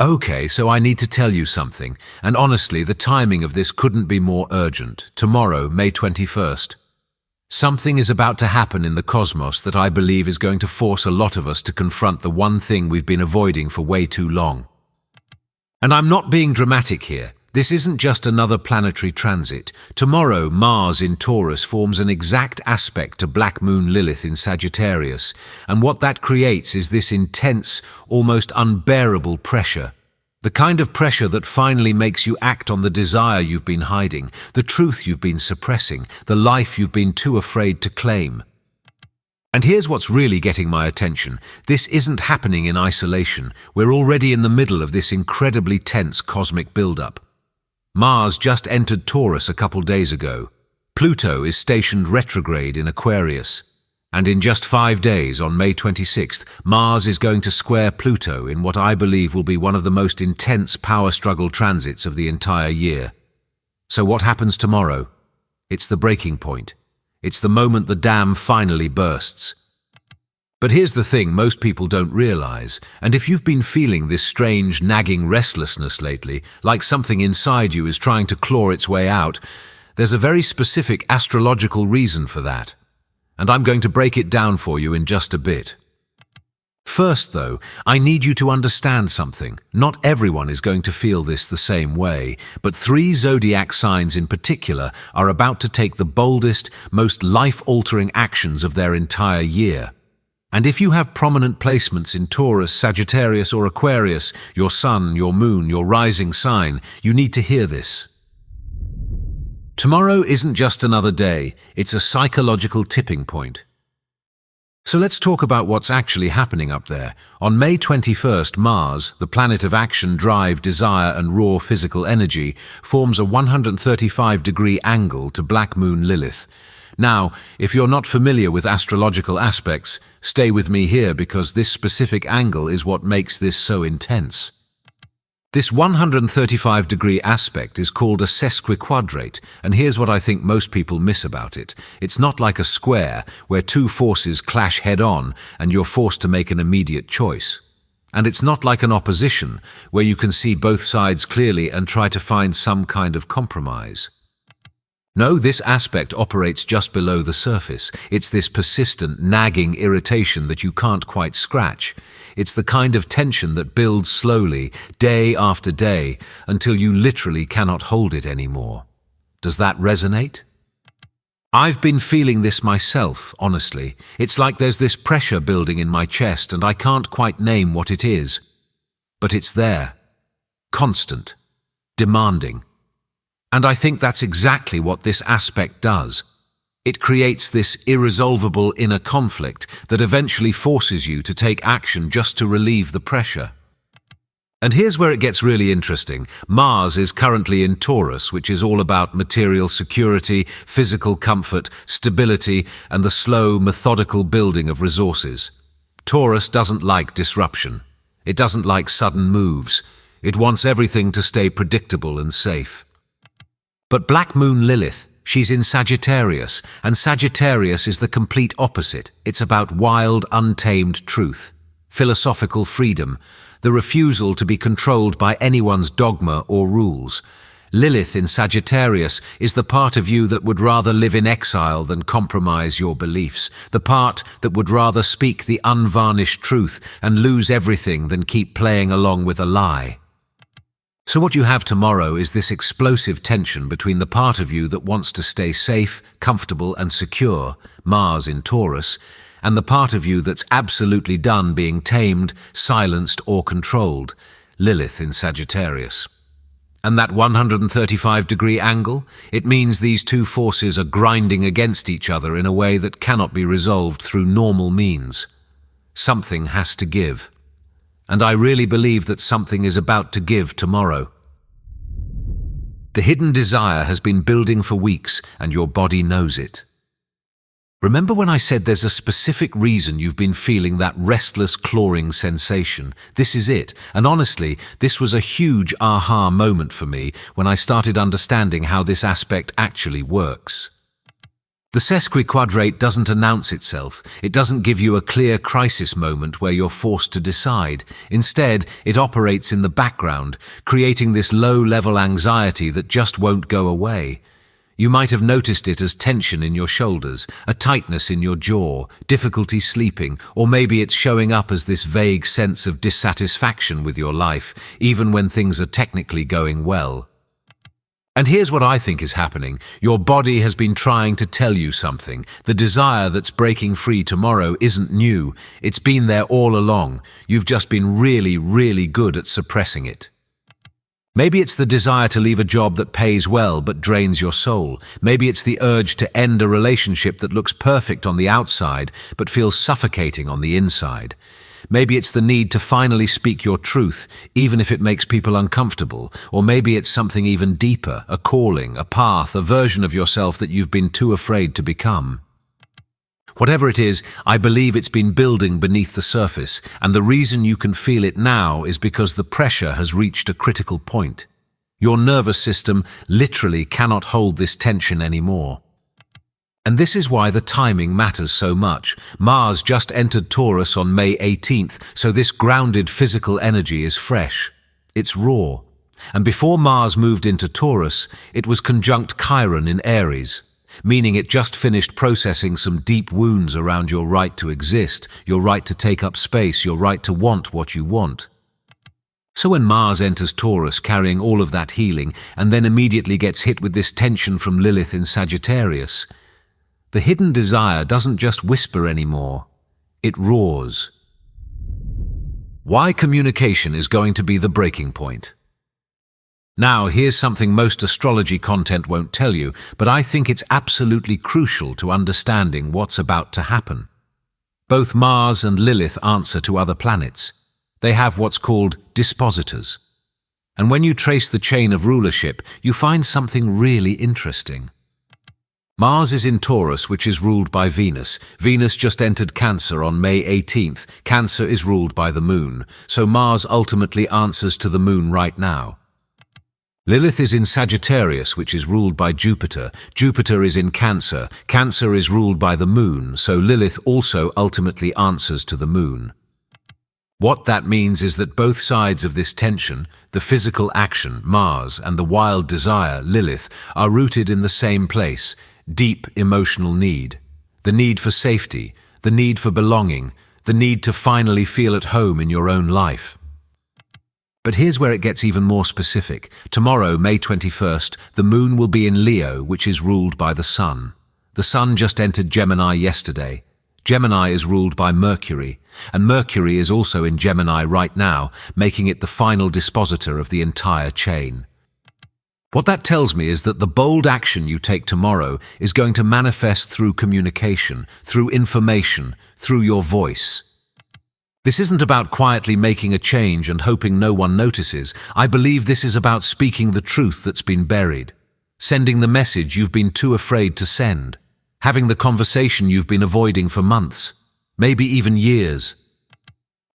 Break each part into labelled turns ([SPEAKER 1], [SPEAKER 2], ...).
[SPEAKER 1] Okay, so I need to tell you something, and honestly, the timing of this couldn't be more urgent. Tomorrow, May 21st. Something is about to happen in the cosmos that I believe is going to force a lot of us to confront the one thing we've been avoiding for way too long. And I'm not being dramatic here. This isn't just another planetary transit. Tomorrow, Mars in Taurus forms an exact aspect to Black Moon Lilith in Sagittarius, and what that creates is this intense, almost unbearable pressure. The kind of pressure that finally makes you act on the desire you've been hiding, the truth you've been suppressing, the life you've been too afraid to claim. And here's what's really getting my attention. This isn't happening in isolation. We're already in the middle of this incredibly tense cosmic build-up. Mars just entered Taurus a couple days ago. Pluto is stationed retrograde in Aquarius. And in just 5 days, on May 26th, Mars is going to square Pluto in what I believe will be one of the most intense power struggle transits of the entire year. So what happens tomorrow? It's the breaking point. It's the moment the dam finally bursts. But here's the thing most people don't realize, and if you've been feeling this strange, nagging restlessness lately, like something inside you is trying to claw its way out, there's a very specific astrological reason for that. And I'm going to break it down for you in just a bit. First, though, I need you to understand something. Not everyone is going to feel this the same way, but 3 zodiac signs in particular are about to take the boldest, most life-altering actions of their entire year. And if you have prominent placements in Taurus, Sagittarius, or Aquarius, your sun, your moon, your rising sign, you need to hear this. Tomorrow isn't just another day, it's a psychological tipping point. So let's talk about what's actually happening up there. On May 21st, Mars, the planet of action, drive, desire, and raw physical energy, forms a 135-degree angle to Black Moon Lilith. Now, if you're not familiar with astrological aspects, stay with me here because this specific angle is what makes this so intense. This 135-degree aspect is called a sesquiquadrate, and here's what I think most people miss about it. It's not like a square, where 2 forces clash head-on and you're forced to make an immediate choice. And it's not like an opposition, where you can see both sides clearly and try to find some kind of compromise. No, this aspect operates just below the surface. It's this persistent, nagging irritation that you can't quite scratch. It's the kind of tension that builds slowly, day after day, until you literally cannot hold it anymore. Does that resonate? I've been feeling this myself, honestly. It's like there's this pressure building in my chest and I can't quite name what it is. But it's there. Constant. Demanding. And I think that's exactly what this aspect does. It creates this irresolvable inner conflict that eventually forces you to take action just to relieve the pressure. And here's where it gets really interesting. Mars is currently in Taurus, which is all about material security, physical comfort, stability, and the slow, methodical building of resources. Taurus doesn't like disruption. It doesn't like sudden moves. It wants everything to stay predictable and safe. But Black Moon Lilith, she's in Sagittarius, and Sagittarius is the complete opposite. It's about wild, untamed truth, philosophical freedom, the refusal to be controlled by anyone's dogma or rules. Lilith in Sagittarius is the part of you that would rather live in exile than compromise your beliefs, the part that would rather speak the unvarnished truth and lose everything than keep playing along with a lie. So what you have tomorrow is this explosive tension between the part of you that wants to stay safe, comfortable and secure, Mars in Taurus, and the part of you that's absolutely done being tamed, silenced or controlled, Lilith in Sagittarius. And that 135-degree angle, it means these 2 forces are grinding against each other in a way that cannot be resolved through normal means. Something has to give. And I really believe that something is about to give tomorrow. The hidden desire has been building for weeks, and your body knows it. Remember when I said there's a specific reason you've been feeling that restless, clawing sensation? This is it. And honestly, this was a huge aha moment for me when I started understanding how this aspect actually works. The sesquiquadrate doesn't announce itself. It doesn't give you a clear crisis moment where you're forced to decide. Instead, it operates in the background, creating this low-level anxiety that just won't go away. You might have noticed it as tension in your shoulders, a tightness in your jaw, difficulty sleeping, or maybe it's showing up as this vague sense of dissatisfaction with your life, even when things are technically going well. And here's what I think is happening. Your body has been trying to tell you something. The desire that's breaking free tomorrow isn't new. It's been there all along. You've just been really, really good at suppressing it. Maybe it's the desire to leave a job that pays well but drains your soul. Maybe it's the urge to end a relationship that looks perfect on the outside but feels suffocating on the inside. Maybe it's the need to finally speak your truth, even if it makes people uncomfortable. Or maybe it's something even deeper, a calling, a path, a version of yourself that you've been too afraid to become. Whatever it is, I believe it's been building beneath the surface, and the reason you can feel it now is because the pressure has reached a critical point. Your nervous system literally cannot hold this tension anymore. And this is why the timing matters so much. Mars just entered Taurus on May 18th, so this grounded physical energy is fresh. It's raw. And before Mars moved into Taurus, it was conjunct Chiron in Aries, meaning it just finished processing some deep wounds around your right to exist, your right to take up space, your right to want what you want. So when Mars enters Taurus carrying all of that healing and then immediately gets hit with this tension from Lilith in Sagittarius, the hidden desire doesn't just whisper anymore, it roars. Why communication is going to be the breaking point. Now, here's something most astrology content won't tell you, but I think it's absolutely crucial to understanding what's about to happen. Both Mars and Lilith answer to other planets. They have what's called dispositors. And when you trace the chain of rulership, you find something really interesting. Mars is in Taurus, which is ruled by Venus. Venus just entered Cancer on May 18th. Cancer is ruled by the Moon, so Mars ultimately answers to the Moon right now. Lilith is in Sagittarius, which is ruled by Jupiter. Jupiter is in Cancer. Cancer is ruled by the Moon, so Lilith also ultimately answers to the Moon. What that means is that both sides of this tension, the physical action, Mars, and the wild desire, Lilith, are rooted in the same place. Deep emotional need, the need for safety, the need for belonging, the need to finally feel at home in your own life. But here's where it gets even more specific. Tomorrow, May 21st, the Moon will be in Leo, which is ruled by the Sun. The Sun just entered Gemini yesterday. Gemini is ruled by Mercury, and Mercury is also in Gemini right now, making it the final dispositor of the entire chain. What that tells me is that the bold action you take tomorrow is going to manifest through communication, through information, through your voice. This isn't about quietly making a change and hoping no one notices. I believe this is about speaking the truth that's been buried, sending the message you've been too afraid to send, having the conversation you've been avoiding for months, maybe even years.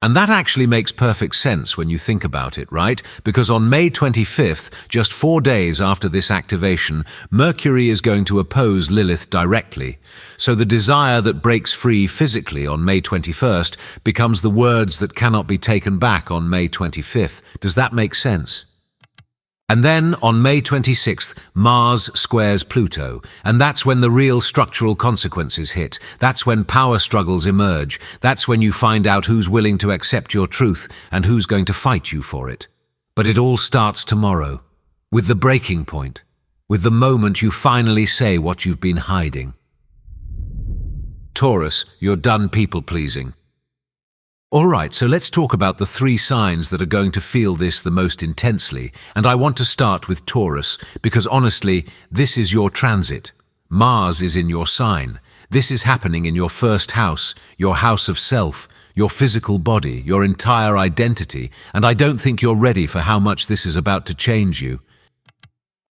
[SPEAKER 1] And that actually makes perfect sense when you think about it, right? Because on May 25th, just 4 days after this activation, Mercury is going to oppose Lilith directly. So the desire that breaks free physically on May 21st becomes the words that cannot be taken back on May 25th. Does that make sense? And then, on May 26th, Mars squares Pluto, and that's when the real structural consequences hit. That's when power struggles emerge. That's when you find out who's willing to accept your truth and who's going to fight you for it. But it all starts tomorrow, with the breaking point, with the moment you finally say what you've been hiding. Taurus, you're done people-pleasing. All right, so let's talk about the 3 signs that are going to feel this the most intensely, and I want to start with Taurus, because honestly, this is your transit. Mars is in your sign. This is happening in your first house, your house of self, your physical body, your entire identity, and I don't think you're ready for how much this is about to change you.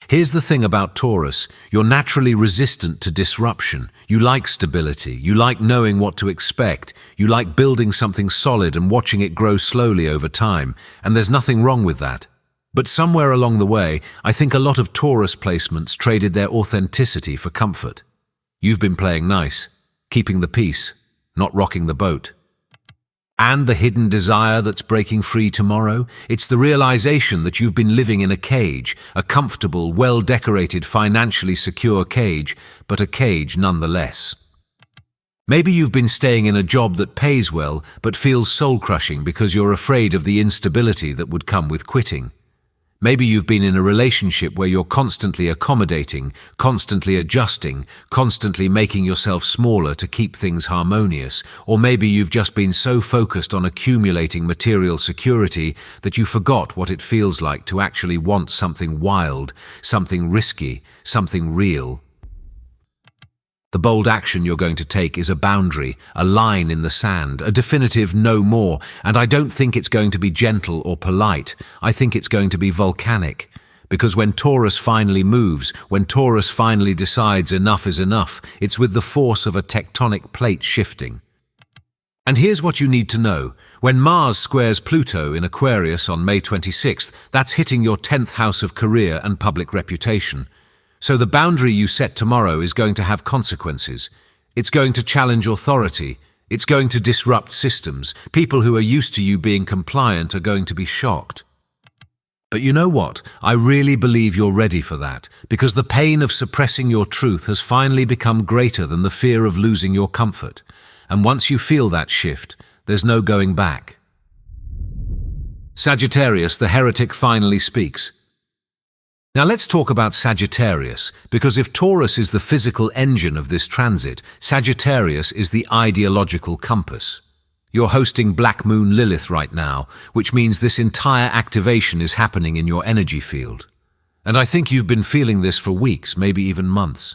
[SPEAKER 1] Here's the thing about Taurus, you're naturally resistant to disruption. You like stability, you like knowing what to expect, you like building something solid and watching it grow slowly over time, and there's nothing wrong with that. But somewhere along the way, I think a lot of Taurus placements traded their authenticity for comfort. You've been playing nice, keeping the peace, not rocking the boat. And the hidden desire that's breaking free tomorrow, it's the realization that you've been living in a cage, a comfortable, well-decorated, financially secure cage, but a cage nonetheless. Maybe you've been staying in a job that pays well, but feels soul-crushing because you're afraid of the instability that would come with quitting. Maybe you've been in a relationship where you're constantly accommodating, constantly adjusting, constantly making yourself smaller to keep things harmonious. Or maybe you've just been so focused on accumulating material security that you forgot what it feels like to actually want something wild, something risky, something real. The bold action you're going to take is a boundary, a line in the sand, a definitive no more, and I don't think it's going to be gentle or polite. I think it's going to be volcanic. Because when Taurus finally moves, when Taurus finally decides enough is enough, it's with the force of a tectonic plate shifting. And here's what you need to know. When Mars squares Pluto in Aquarius on May 26th, that's hitting your 10th house of career and public reputation. So the boundary you set tomorrow is going to have consequences. It's going to challenge authority. It's going to disrupt systems. People who are used to you being compliant are going to be shocked. But you know what? I really believe you're ready for that, because the pain of suppressing your truth has finally become greater than the fear of losing your comfort. And once you feel that shift, there's no going back. Sagittarius, the heretic, finally speaks. Now let's talk about Sagittarius, because if Taurus is the physical engine of this transit, Sagittarius is the ideological compass. You're hosting Black Moon Lilith right now, which means this entire activation is happening in your energy field. And I think you've been feeling this for weeks, maybe even months.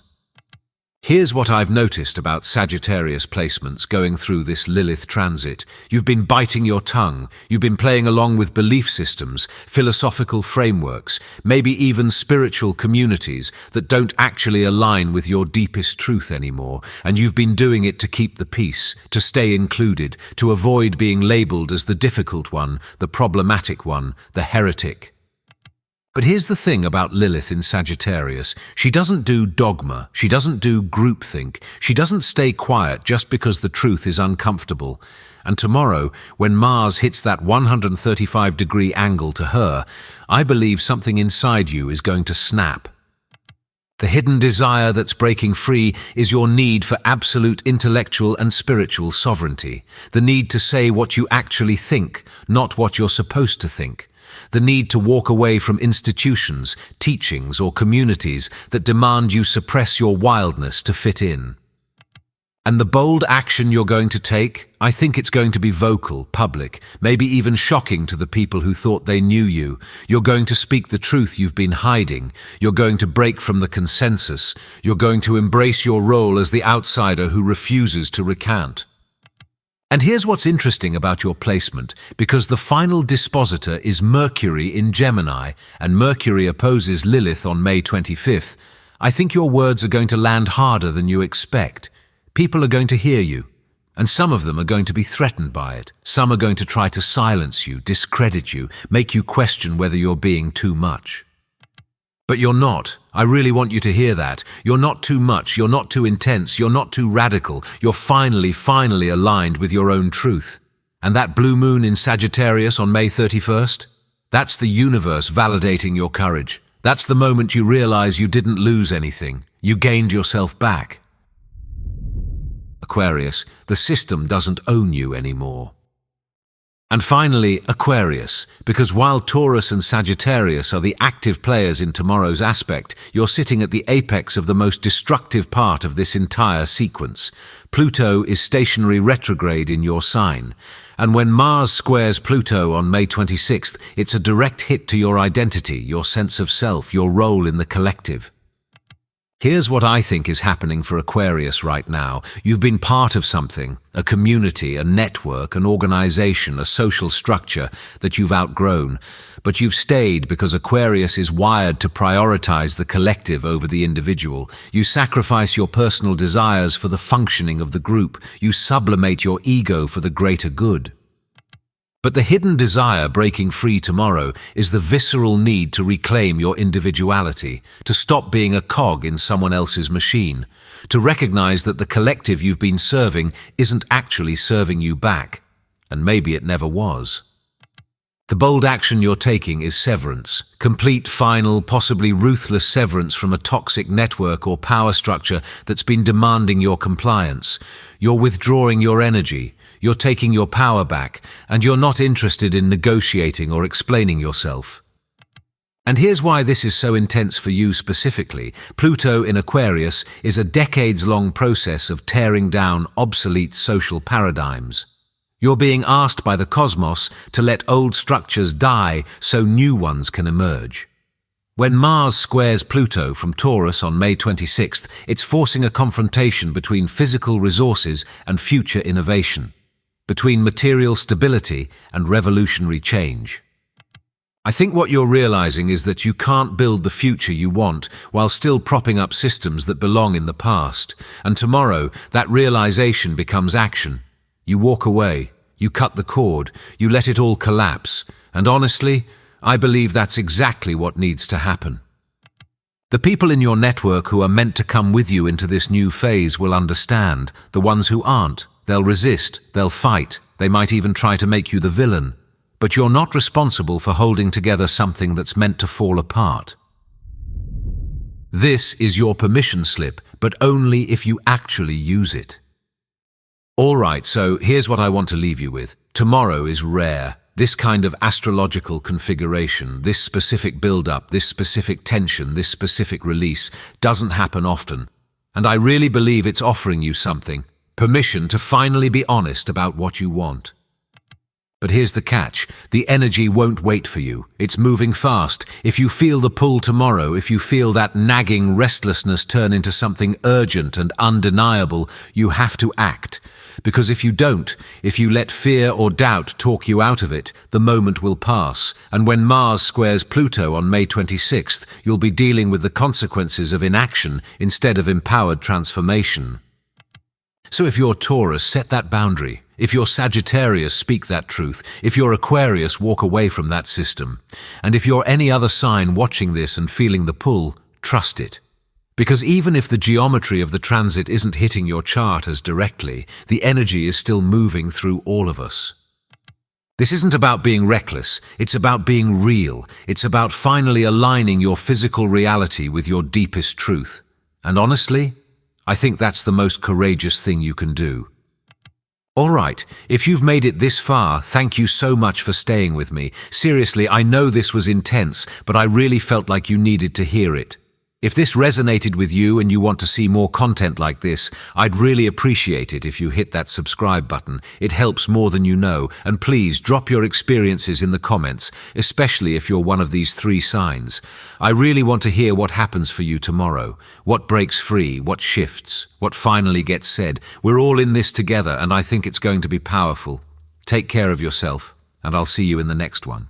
[SPEAKER 1] Here's what I've noticed about Sagittarius placements going through this Lilith transit. You've been biting your tongue. You've been playing along with belief systems, philosophical frameworks, maybe even spiritual communities that don't actually align with your deepest truth anymore. And you've been doing it to keep the peace, to stay included, to avoid being labeled as the difficult one, the problematic one, the heretic. But here's the thing about Lilith in Sagittarius. She doesn't do dogma. She doesn't do groupthink. She doesn't stay quiet just because the truth is uncomfortable. And tomorrow, when Mars hits that 135-degree angle to her, I believe something inside you is going to snap. The hidden desire that's breaking free is your need for absolute intellectual and spiritual sovereignty. The need to say what you actually think, not what you're supposed to think. The need to walk away from institutions, teachings, or communities that demand you suppress your wildness to fit in. And the bold action you're going to take, I think it's going to be vocal, public, maybe even shocking to the people who thought they knew you. You're going to speak the truth you've been hiding. You're going to break from the consensus. You're going to embrace your role as the outsider who refuses to recant. And here's what's interesting about your placement, because the final dispositor is Mercury in Gemini, and Mercury opposes Lilith on May 25th. I think your words are going to land harder than you expect. People are going to hear you, and some of them are going to be threatened by it. Some are going to try to silence you, discredit you, make you question whether you're being too much. But you're not. I really want you to hear that. You're not too much, you're not too intense, you're not too radical. You're finally aligned with your own truth. And that blue moon in Sagittarius on May 31st? That's the universe validating your courage. That's the moment you realize you didn't lose anything. You gained yourself back. Aquarius, the system doesn't own you anymore. And finally, Aquarius, because while Taurus and Sagittarius are the active players in tomorrow's aspect, you're sitting at the apex of the most destructive part of this entire sequence. Pluto is stationary retrograde in your sign. And when Mars squares Pluto on May 26th, it's a direct hit to your identity, your sense of self, your role in the collective. Here's what I think is happening for Aquarius right now. You've been part of something, a community, a network, an organization, a social structure that you've outgrown. But you've stayed because Aquarius is wired to prioritize the collective over the individual. You sacrifice your personal desires for the functioning of the group. You sublimate your ego for the greater good. But the hidden desire breaking free tomorrow is the visceral need to reclaim your individuality, to stop being a cog in someone else's machine, to recognize that the collective you've been serving isn't actually serving you back, and maybe it never was. The bold action you're taking is severance, complete, final, possibly ruthless severance from a toxic network or power structure that's been demanding your compliance. You're withdrawing your energy, you're taking your power back, and you're not interested in negotiating or explaining yourself. And here's why this is so intense for you specifically. Pluto in Aquarius is a decades-long process of tearing down obsolete social paradigms. You're being asked by the cosmos to let old structures die so new ones can emerge. When Mars squares Pluto from Taurus on May 26th, it's forcing a confrontation between physical resources and future innovation, between material stability and revolutionary change. I think what you're realizing is that you can't build the future you want while still propping up systems that belong in the past. And tomorrow, that realization becomes action. You walk away, you cut the cord, you let it all collapse, and honestly, I believe that's exactly what needs to happen. The people in your network who are meant to come with you into this new phase will understand. The ones who aren't, they'll resist, they'll fight, they might even try to make you the villain. But you're not responsible for holding together something that's meant to fall apart. This is your permission slip, but only if you actually use it. All right, so here's what I want to leave you with. Tomorrow is rare. This kind of astrological configuration, this specific build-up, this specific tension, this specific release doesn't happen often. And I really believe it's offering you something, permission to finally be honest about what you want. But here's the catch. The energy won't wait for you. It's moving fast. If you feel the pull tomorrow, if you feel that nagging restlessness turn into something urgent and undeniable, you have to act. Because if you don't, if you let fear or doubt talk you out of it, the moment will pass. And when Mars squares Pluto on May 26th, you'll be dealing with the consequences of inaction instead of empowered transformation. So if you're Taurus, set that boundary. If you're Sagittarius, speak that truth. If you're Aquarius, walk away from that system. And if you're any other sign watching this and feeling the pull, trust it. Because even if the geometry of the transit isn't hitting your chart as directly, the energy is still moving through all of us. This isn't about being reckless, it's about being real. It's about finally aligning your physical reality with your deepest truth. And honestly, I think that's the most courageous thing you can do. All right, if you've made it this far, thank you so much for staying with me. Seriously, I know this was intense, but I really felt like you needed to hear it. If this resonated with you and you want to see more content like this, I'd really appreciate it if you hit that subscribe button. It helps more than you know. And please drop your experiences in the comments, especially if you're one of these 3 signs. I really want to hear what happens for you tomorrow. What breaks free, what shifts, what finally gets said. We're all in this together and I think it's going to be powerful. Take care of yourself and I'll see you in the next one.